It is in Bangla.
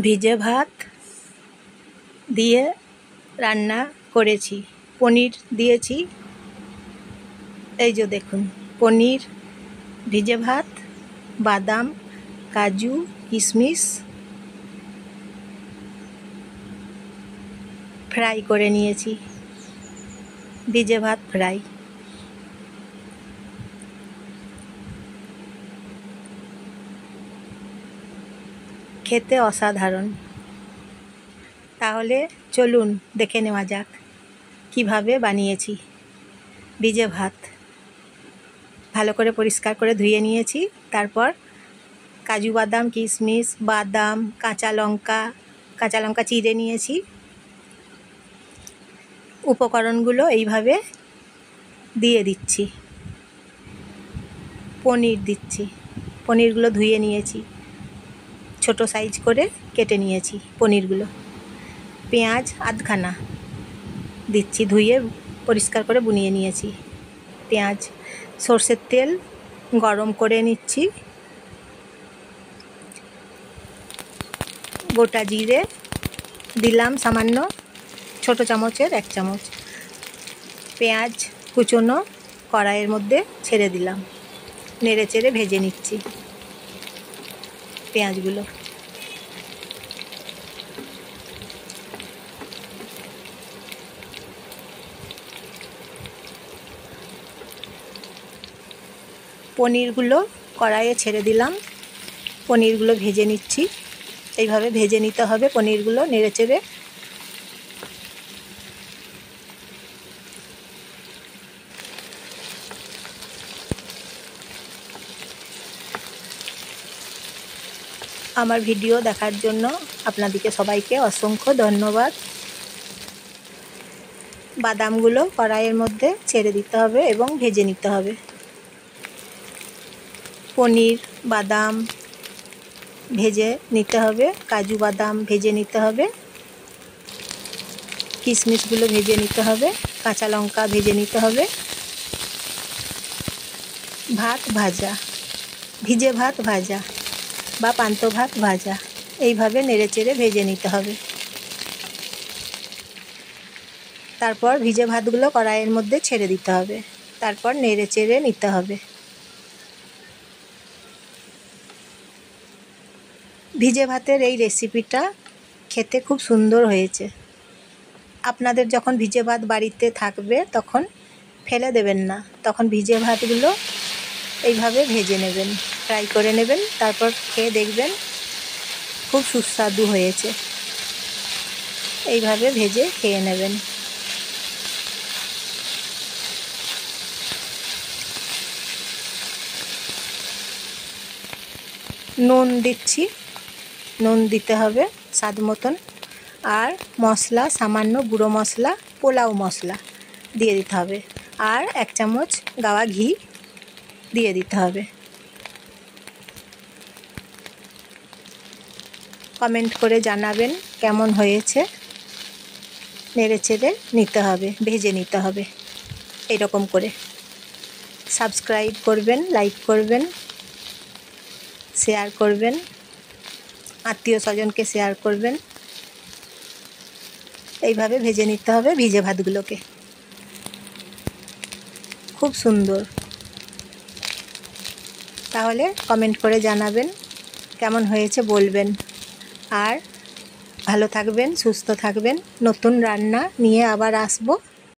ভিজে ভাত দিয়ে রান্না করেছি। পনির দিয়েছি, এই যে দেখুন পনির, ভিজে ভাত, বাদাম, কাজু, কিশমিশ ফ্রাই করে নিয়েছি। ভিজে ভাত ফ্রাই। খেতে অসাধারণ। তাহলে চলুন দেখে নেওয়া যাক কিভাবে বানিয়েছি। ভিজে ভাত ভালো করে পরিষ্কার করে ধুয়ে নিয়েছি। তারপর কাজু বাদাম, কিশমিশ, বাদাম, কাঁচা লঙ্কা চিড়ে নিয়েছি। উপকরণগুলো এইভাবে দিয়ে দিচ্ছি। পনির দিচ্ছি। পনিরগুলো ধুয়ে নিয়েছি, ছোট সাইজ করে কেটে নিয়েছি পনিরগুলো। পেঁয়াজ আধখানা দিচ্ছি, ধুয়ে পরিষ্কার করে বুনিয়ে নিয়েছি পেঁয়াজ। সর্ষের তেল গরম করে নিচ্ছি। গোটা জিরে দিলাম সামান্য, ছোট চামচের 1 চামচ। পেঁয়াজ কুচনো কড়াইয়ের মধ্যে ছেড়ে দিলাম, নেড়ে চেড়ে ভেজে নিচ্ছি পেঁয়াজগুলো। পনিরগুলো কড়াইয়ে ছেড়ে দিলাম, পনিরগুলো ভেজে নিচ্ছি। এইভাবে ভেজে নিতে হবে পনিরগুলো, নেড়ে চেড়ে। আমার ভিডিও দেখার জন্য আপনাদেরকে সবাইকে অসংখ্য ধন্যবাদ। বাদামগুলো কড়াইয়ের মধ্যে ছেড়ে দিতে হবে এবং ভেজে নিতে হবে। পনির, বাদাম ভেজে নিতে হবে, কাজু বাদাম ভেজে নিতে হবে, কিশমিশগুলো ভেজে নিতে হবে, কাঁচা লঙ্কা ভেজে নিতে হবে। ভাত ভাজা, ভিজে ভাত ভাজা বা পান্ত ভাত ভাজা, এইভাবে নেড়ে চেড়ে ভেজে নিতে হবে। তারপর ভিজে ভাতগুলো কড়াইয়ের মধ্যে ছেড়ে দিতে হবে। তারপর নেড়ে চেড়ে নিতে হবে। ভিজে ভাতের এই রেসিপিটা খেতে খুব সুন্দর হয়েছে। আপনাদের যখন ভিজে ভাত বাড়িতে থাকবে তখন ফেলে দেবেন না, তখন ভিজে ভাতগুলো এইভাবে ভেজে নেবেন, ফ্রাই করে নেবেন। তারপর খেয়ে দেখবেন খুব সুস্বাদু হয়েছে। এইভাবে ভেজে খেয়ে নেবেন। নুন দিচ্ছি, নুন দিতে হবে স্বাদ মতন। আর মশলা সামান্য গুঁড়ো মশলা, পোলাও মশলা দিয়ে দিতে হবে। আর 1 চামচ গাওয়া ঘি দিয়ে দিতে হবে। কমেন্ট করে জানাবেন কেমন হয়েছে। নেড়ে চেড়ে নিতে হবে, ভেজে নিতে হবে এরকম করে। সাবস্ক্রাইব করবেন, লাইক করবেন, শেয়ার করবেন, আত্মীয় স্বজনকে শেয়ার করবেন। এইভাবে ভেজে নিতে হবে ভিজে ভাতগুলোকে। খুব সুন্দর। তাহলে কমেন্ট করে জানাবেন কেমন হয়েছে, বলবেন। আর ভালো থাকবেন, সুস্থ থাকবেন। নতুন রান্না নিয়ে আবার আসবো।